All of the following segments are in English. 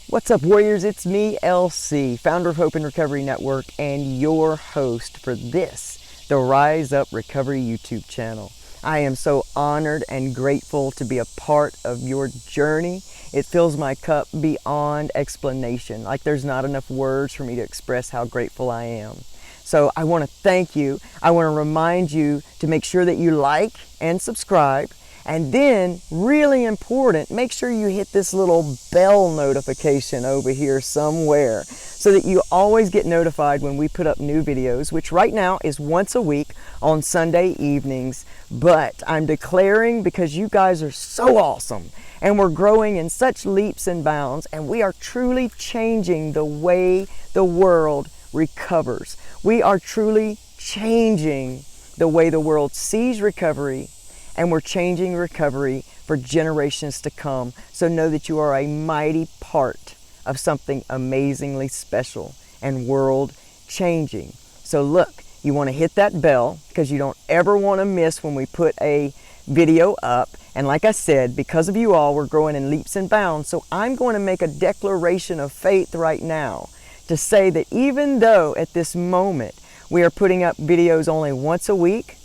What's up, Warriors? It's me, LC, founder of Hope and Recovery Network, and your host for this, the Rise Up Recovery YouTube channel. I am so honored and grateful to be a part of your journey. It fills my cup beyond explanation. Like there's not enough words for me to express how grateful I am. So I want to thank you. I want to remind you to make sure that you like and subscribe. And then, really important, make sure you hit this little bell notification over here somewhere so that you always get notified when we put up new videos, which right now is once a week on Sunday evenings. But I'm declaring, because you guys are so awesome and we're growing in such leaps and bounds, and we are truly changing the way the world recovers. We are truly changing the way the world sees recovery, and we're changing recovery for generations to come. So know that you are a mighty part of something amazingly special and world changing. So look, you want to hit that bell because you don't ever want to miss when we put a video up. And like I said, because of you all, we're growing in leaps and bounds. So I'm going to make a declaration of faith right now to say that even though at this moment we are putting up videos only once a week,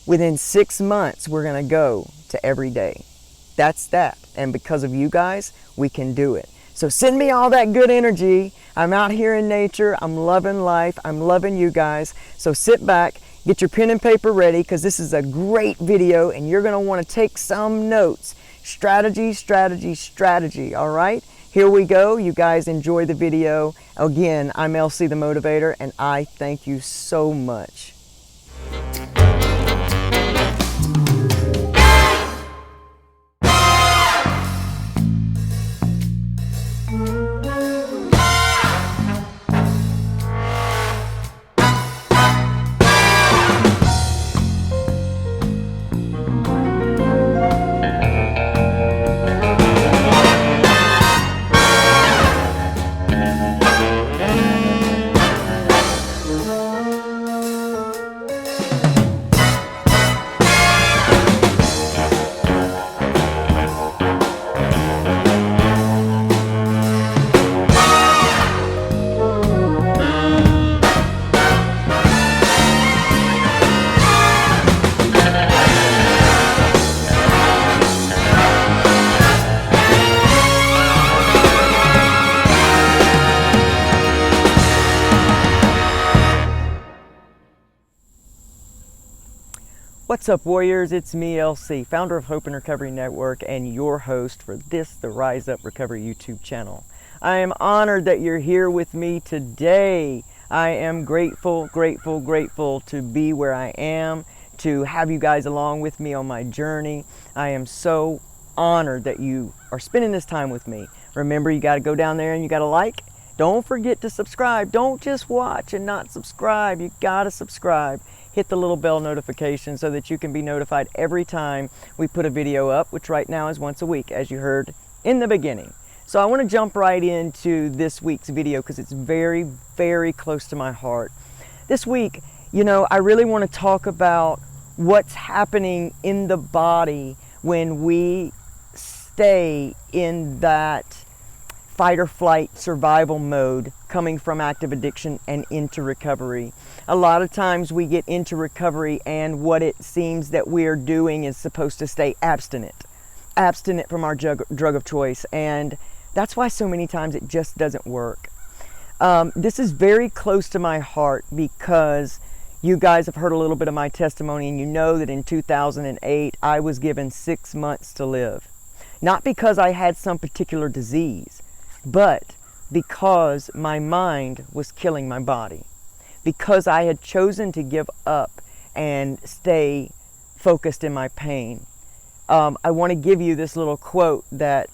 within 6 months, we're going to go to every day. That's that. And because of you guys, we can do it. So send me all that good energy. I'm out here in nature. I'm loving life. I'm loving you guys. So sit back, get your pen and paper ready, because this is a great video and you're going to want to take some notes. Strategy, strategy, strategy. All right? Here we go. You guys enjoy the video. Again, I'm LC the Motivator, and I thank you so much. What's up, Warriors? It's me, LC, founder of Hope and Recovery Network, and your host for this, the Rise Up Recovery YouTube channel. I am honored that you're here with me today. I am grateful, grateful, grateful to be where I am, to have you guys along with me on my journey. I am so honored that you are spending this time with me. Remember, you got to go down there and you got to like. Don't forget to subscribe. Don't just watch and not subscribe. You got to subscribe. Hit the little bell notification so that you can be notified every time we put a video up, which right now is once a week, as you heard in the beginning. So I want to jump right into this week's video because it's very, very close to my heart. This week, I really want to talk about what's happening in the body when we stay in that fight or flight survival mode coming from active addiction and into recovery. A lot of times we get into recovery and what it seems that we're doing is supposed to stay abstinent from our drug of choice, and that's why so many times it just doesn't work. This is very close to my heart because you guys have heard a little bit of my testimony, and you know that in 2008 I was given 6 months to live. Not because I had some particular disease, but because my mind was killing my body. Because I had chosen to give up and stay focused in my pain. I want to give you this little quote that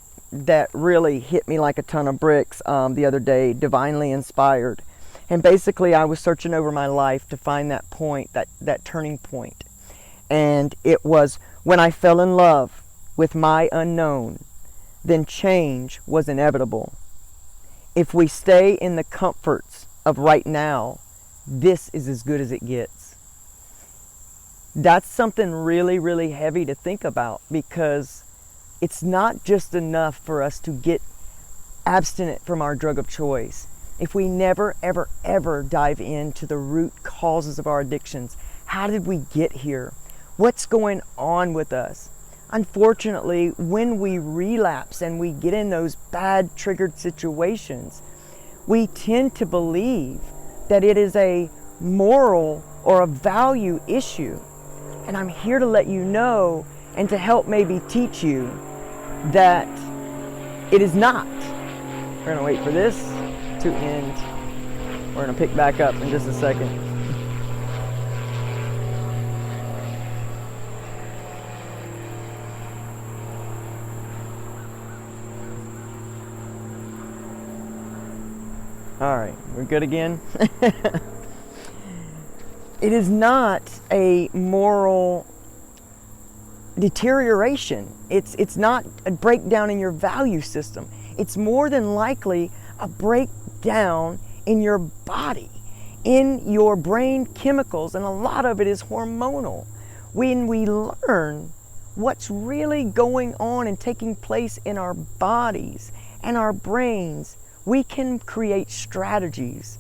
really hit me like a ton of bricks the other day, divinely inspired. And basically I was searching over my life to find that point, that turning point. And it was when I fell in love with my unknown, then change was inevitable. If we stay in the comforts of right now, this is as good as it gets. That's something really, really heavy to think about, because it's not just enough for us to get abstinent from our drug of choice, if we never, ever, ever dive into the root causes of our addictions, how did we get here? What's going on with us? Unfortunately, when we relapse and we get in those bad triggered situations, we tend to believe that it is a moral or a value issue. And I'm here to let you know and to help maybe teach you that it is not. We're going to wait for this to end. We're going to pick back up in just a second. All right, we're good again. It is not a moral deterioration. It's not a breakdown in your value system. It's more than likely a breakdown in your body, in your brain chemicals, and a lot of it is hormonal. When we learn what's really going on and taking place in our bodies and our brains, we can create strategies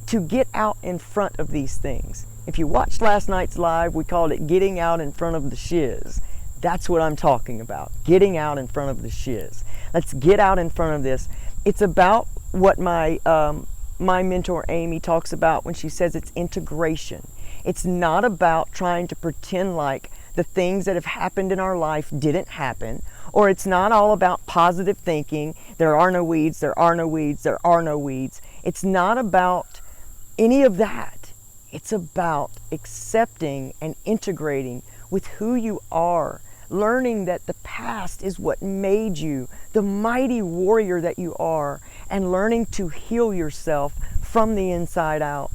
to get out in front of these things. If you watched last night's live, we called it getting out in front of the shiz. That's what I'm talking about, getting out in front of the shiz. Let's get out in front of this. It's about what my mentor Amy talks about when she says it's integration. It's not about trying to pretend like the things that have happened in our life didn't happen, or it's not all about positive thinking. There are no weeds, there are no weeds, there are no weeds. It's not about any of that. It's about accepting and integrating with who you are, learning that the past is what made you the mighty warrior that you are, and learning to heal yourself from the inside out.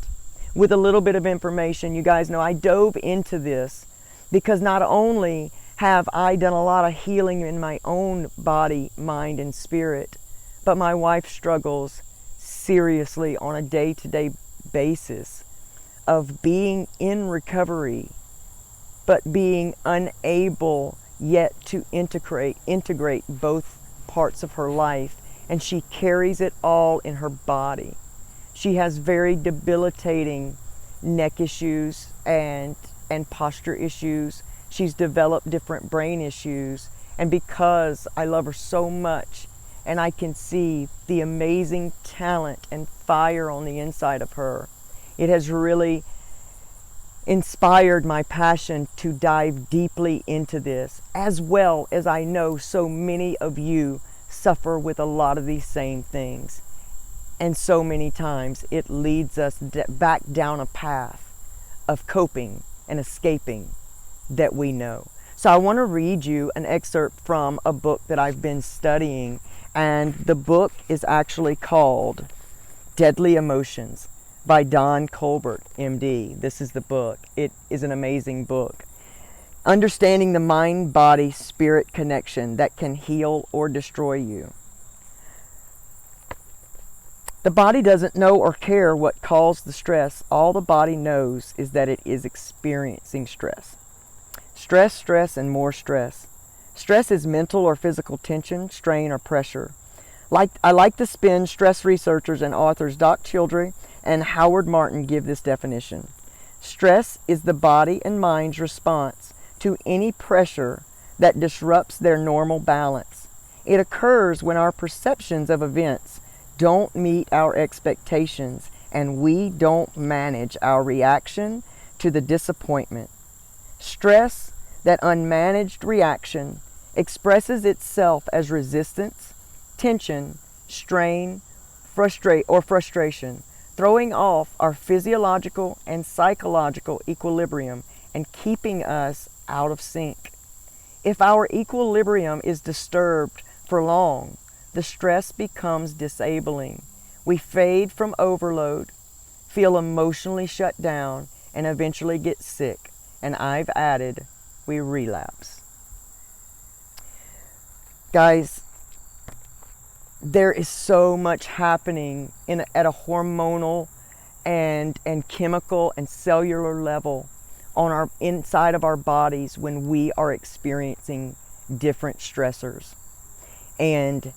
With a little bit of information, you guys know I dove into this because not only have I done a lot of healing in my own body, mind, and spirit, but my wife struggles seriously on a day-to-day basis of being in recovery, but being unable yet to integrate both parts of her life, and she carries it all in her body. She has very debilitating neck issues and posture issues. She's developed different brain issues, and because I love her so much and I can see the amazing talent and fire on the inside of her, it has really inspired my passion to dive deeply into this, as well as I know so many of you suffer with a lot of these same things. And so many times it leads us back down a path of coping and escaping that we know. So I want to read you an excerpt from a book that I've been studying, and the book is actually called Deadly Emotions by Don Colbert, MD. This is the book. It is an amazing book. Understanding the mind-body-spirit connection that can heal or destroy you. The body doesn't know or care what caused the stress. All the body knows is that it is experiencing stress. Stress, and more stress. Stress is mental or physical tension, strain, or pressure. I like to spin stress researchers and authors Doc Childre and Howard Martin give this definition. Stress is the body and mind's response to any pressure that disrupts their normal balance. It occurs when our perceptions of events don't meet our expectations and we don't manage our reaction to the disappointment. Stress, that unmanaged reaction, expresses itself as resistance, tension, strain, frustration, throwing off our physiological and psychological equilibrium and keeping us out of sync. If our equilibrium is disturbed for long, the stress becomes disabling. We fade from overload, feel emotionally shut down, and eventually get sick. And I've added, we relapse. Guys, there is so much happening at a hormonal and chemical and cellular level on our inside of our bodies when we are experiencing different stressors. And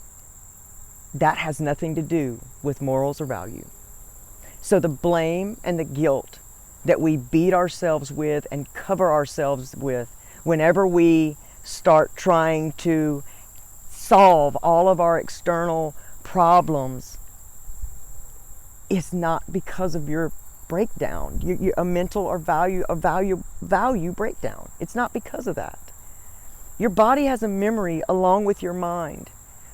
that has nothing to do with morals or value. So the blame and the guilt that we beat ourselves with and cover ourselves with whenever we start trying to solve all of our external problems is not because of your breakdown, a mental or value breakdown. It's not because of that. Your body has a memory along with your mind.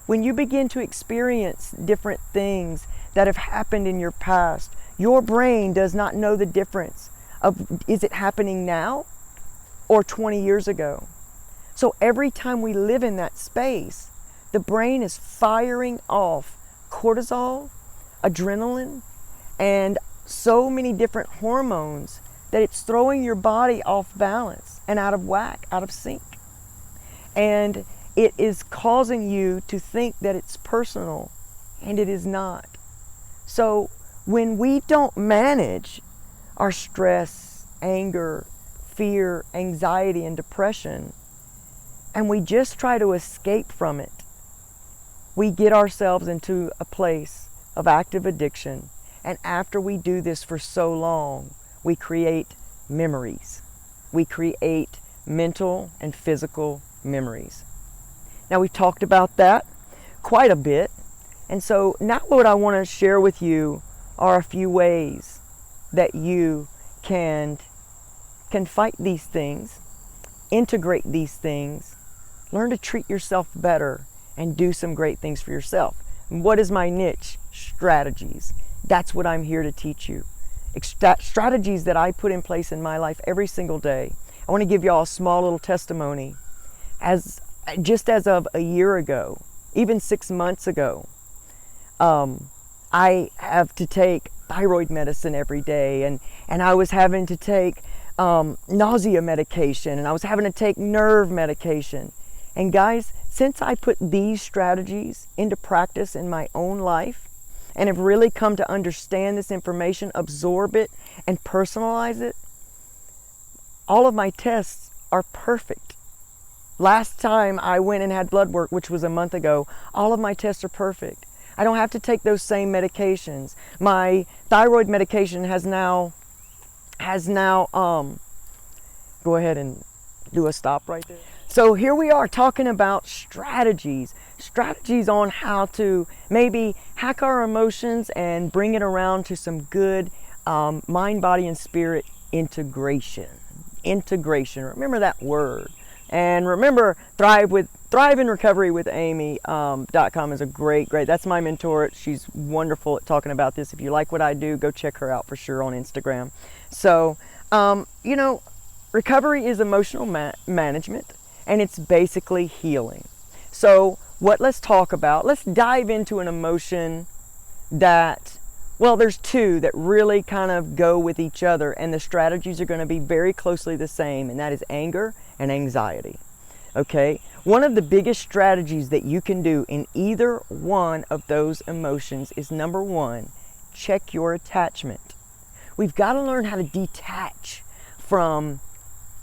When you begin to experience different things that have happened in your past, your brain does not know the difference of, is it happening now or 20 years ago? So every time we live in that space, the brain is firing off cortisol, adrenaline, and so many different hormones that it's throwing your body off balance and out of whack, out of sync. And it is causing you to think that it's personal, and it is not. So when we don't manage our stress, anger, fear, anxiety, and depression, and we just try to escape from it, we get ourselves into a place of active addiction. And after we do this for so long, we create memories. We create mental and physical memories. Now, we've talked about that quite a bit. And so now what I want to share with you are a few ways that you can fight these things, integrate these things, learn to treat yourself better, and do some great things for yourself. What is my niche? Strategies. That's what I'm here to teach you. Strategies that I put in place in my life every single day. I want to give you all a small little testimony. Just as of a year ago, even 6 months ago, I have to take thyroid medicine every day, and I was having to take nausea medication, and I was having to take nerve medication. And guys, since I put these strategies into practice in my own life and have really come to understand this information, absorb it, and personalize it, all of my tests are perfect. Last time I went and had blood work, which was a month ago, all of my tests are perfect. I don't have to take those same medications. My thyroid medication has now, go ahead and do a stop right there. So here we are talking about strategies on how to maybe hack our emotions and bring it around to some good mind, body, and spirit integration. Remember that word. And remember, Thrive in Recovery with Amy.com is a great, that's my mentor. She's wonderful at talking about this. If you like what I do, go check her out for sure on Instagram. So, recovery is emotional management, and it's basically healing. So let's talk about, let's dive into an emotion that, well, there's two that really kind of go with each other, and the strategies are going to be very closely the same, and that is anger and anxiety. Okay? One of the biggest strategies that you can do in either one of those emotions is, number one, check your attachment. We've got to learn how to detach from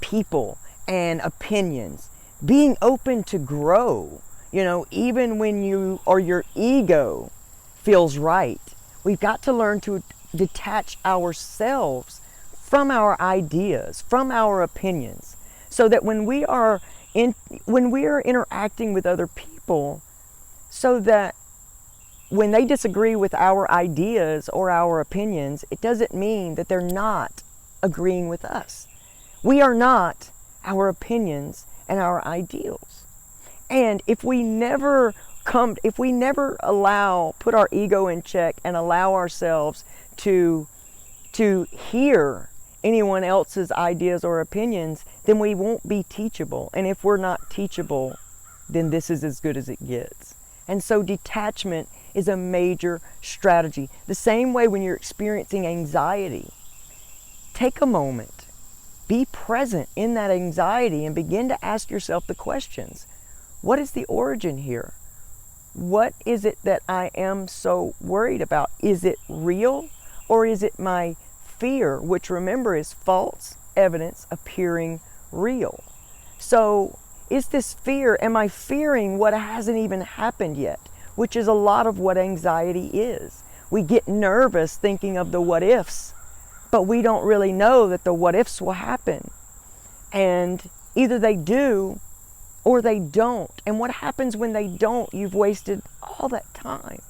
people and opinions, being open to grow, even when your ego feels right. We've got to learn to detach ourselves from our ideas, from our opinions, so that when we are interacting with other people, so that when they disagree with our ideas or our opinions, it doesn't mean that they're not agreeing with us. We are not our opinions and our ideals. And if we never put our ego in check and allow ourselves to hear anyone else's ideas or opinions, then we won't be teachable. And if we're not teachable, then this is as good as it gets. And so detachment is a major strategy. The same way when you're experiencing anxiety, take a moment, be present in that anxiety, and begin to ask yourself the questions. What is the origin here? What is it that I am so worried about? Is it real, or is it my fear, which, remember, is false evidence appearing real? So is this fear, am I fearing what hasn't even happened yet? which is a lot of what anxiety is. We get nervous thinking of the what ifs, but we don't really know that the what ifs will happen. And either they do or they don't. And what happens when they don't? You've wasted all that time.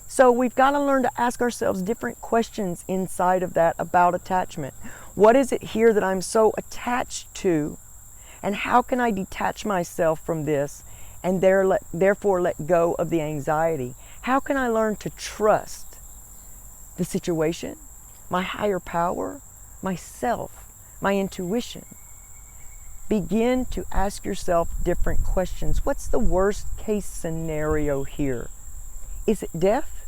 So we've got to learn to ask ourselves different questions inside of that about attachment. What is it here that I'm so attached to? And how can I detach myself from this and therefore let go of the anxiety? How can I learn to trust the situation, my higher power, myself, my intuition? Begin to ask yourself different questions. What's the worst case scenario here? Is it death?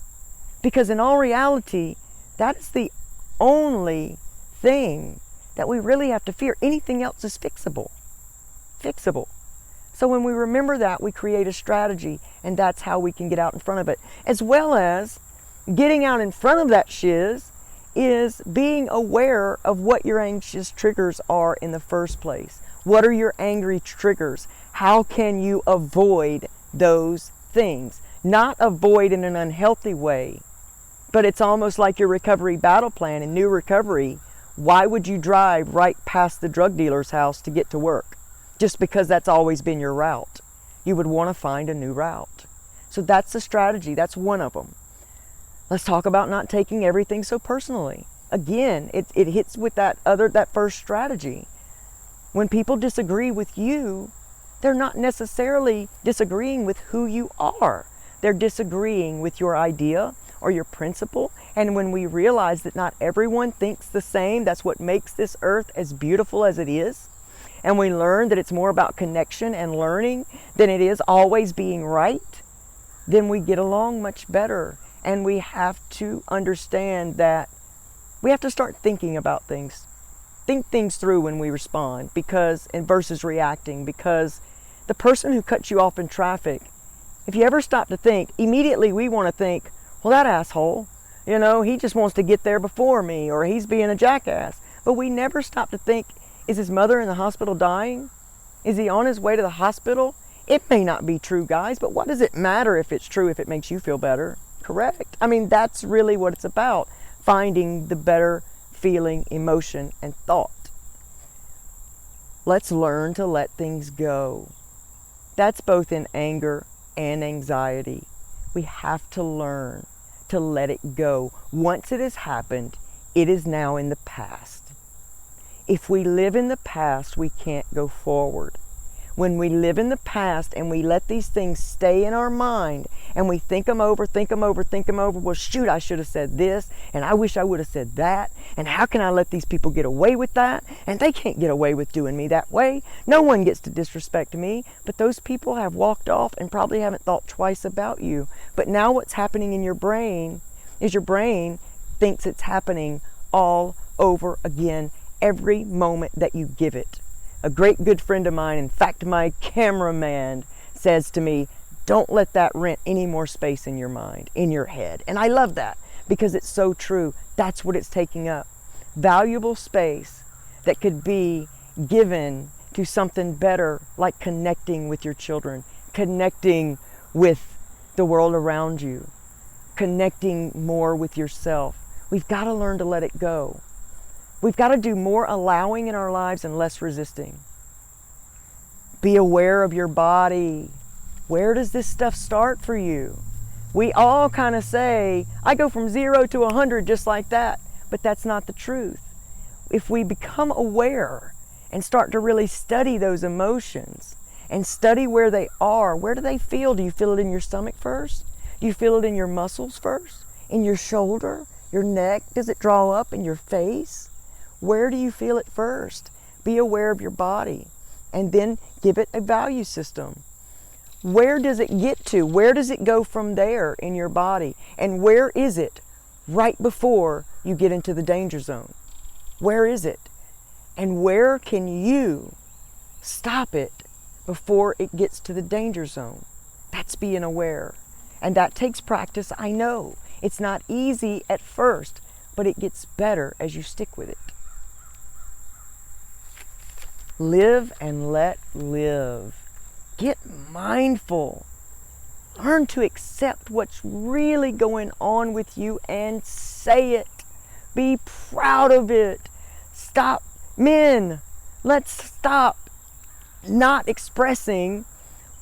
Because in all reality, that is the only thing that we really have to fear. Anything else is fixable. Fixable. So when we remember that, we create a strategy, and that's how we can get out in front of it. As well as getting out in front of that shiz is being aware of what your anxious triggers are in the first place. What are your angry triggers? How can you avoid those things? Not avoid in an unhealthy way, but it's almost like your recovery battle plan. In New Recovery, why would you drive right past the drug dealer's house to get to work? Just because that's always been your route. You would want to find a new route. So that's the strategy. That's one of them. Let's talk about not taking everything so personally. Again, it hits with that first strategy. When people disagree with you, they're not necessarily disagreeing with who you are. They're disagreeing with your idea or your principle. And when we realize that not everyone thinks the same, that's what makes this earth as beautiful as it is. And we learn that it's more about connection and learning than it is always being right, then we get along much better. And we have to understand that we have to start thinking about things. Think things through when we respond versus reacting, because the person who cuts you off in traffic, if you ever stop to think, immediately we want to think, well, that asshole, he just wants to get there before me, or he's being a jackass. But we never stop to think, is his mother in the hospital dying? Is he on his way to the hospital? It may not be true, guys, but what does it matter if it's true, if it makes you feel better? Correct? I mean, that's really what it's about, finding the better feeling, emotion, and thought. Let's learn to let things go. That's both in anger and anxiety. We have to learn to let it go. Once it has happened, it is now in the past. If we live in the past, we can't go forward. When we live in the past and we let these things stay in our mind and we think them over, well, shoot, I should have said this, and I wish I would have said that, and how can I let these people get away with that? And they can't get away with doing me that way. No one gets to disrespect me, but those people have walked off and probably haven't thought twice about you. But now what's happening in your brain is your brain thinks it's happening all over again every moment that you give it. A great good friend of mine, in fact, my cameraman, says to me, don't let that rent any more space in your mind, in your head. And I love that because it's so true. That's what it's taking up. Valuable space that could be given to something better, like connecting with your children, connecting with the world around you, connecting more with yourself. We've got to learn to let it go. We've got to do more allowing in our lives and less resisting. Be aware of your body. Where does this stuff start for you? We all kind of say, I go from 0 to 100 just like that, but that's not the truth. If we become aware and start to really study those emotions and study where they are, where do they feel? Do you feel it in your stomach first? Do you feel it in your muscles first? In your shoulder? Your neck? Does it draw up in your face? Where do you feel it first? Be aware of your body and then give it a value system. Where does it get to? Where does it go from there in your body? And where is it right before you get into the danger zone? Where is it? And where can you stop it before it gets to the danger zone? That's being aware. And that takes practice, I know. It's not easy at first, but it gets better as you stick with it. Live and let live. Get mindful Learn to accept what's really going on with you and say it. Be proud of it. Stop. Men, let's stop not expressing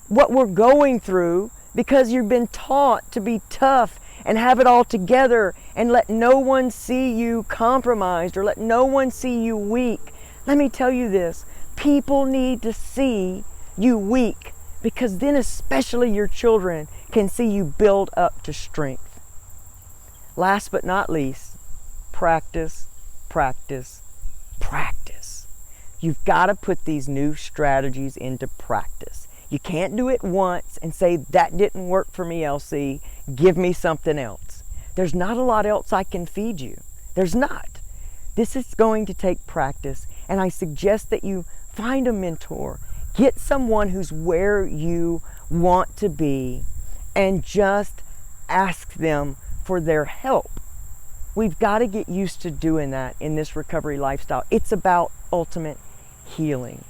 what we're going through because you've been taught to be tough and have it all together and let no one see you compromised or let no one see you weak. Let me tell you this, people need to see you weak because then especially your children can see you build up to strength. Last but not least, practice, practice, practice. You've got to put these new strategies into practice. You can't do it once and say, that didn't work for me, LC. Give me something else. There's not a lot else I can feed you. There's not. This is going to take practice, and I suggest that you find a mentor. Get someone who's where you want to be and just ask them for their help. We've got to get used to doing that in this recovery lifestyle. It's about ultimate healing.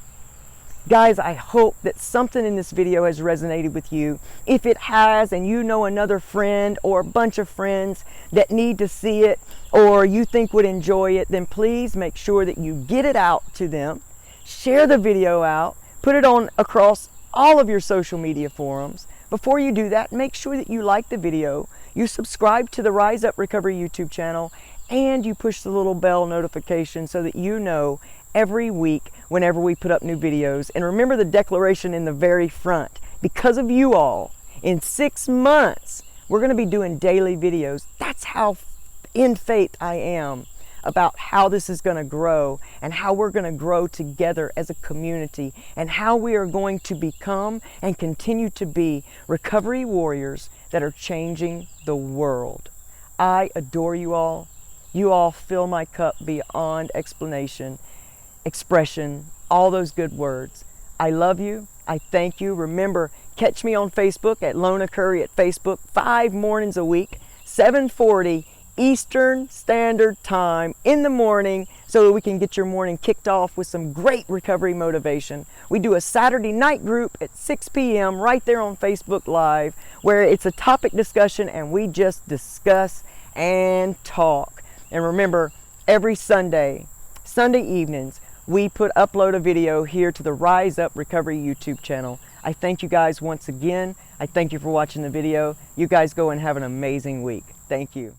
Guys, I hope that something in this video has resonated with you. If it has, and you know another friend or a bunch of friends that need to see it or you think would enjoy it, then please make sure that you get it out to them. Share the video out. Put it on across all of your social media forums. Before you do that, make sure that you like the video, you subscribe to the Rise Up Recovery YouTube channel, and you push the little bell notification so that you know every week whenever we put up new videos. And remember the declaration in the very front. Because of you all, in 6 months, we're going to be doing daily videos. That's how in faith I am about how this is going to grow and how we're going to grow together as a community and how we are going to become and continue to be recovery warriors that are changing the world. I adore you all. You all fill my cup beyond explanation, expression, all those good words. I love you. I thank you. Remember, catch me on Facebook at Lona Curry at Facebook 5 mornings a week, 7:40 Eastern Standard Time in the morning so that we can get your morning kicked off with some great recovery motivation. We do a Saturday night group at 6 p.m. right there on Facebook Live where it's a topic discussion and we just discuss and talk. And remember, every Sunday evenings, we upload a video here to the Rise Up Recovery YouTube channel. I thank you guys once again. I thank you for watching the video. You guys go and have an amazing week. Thank you.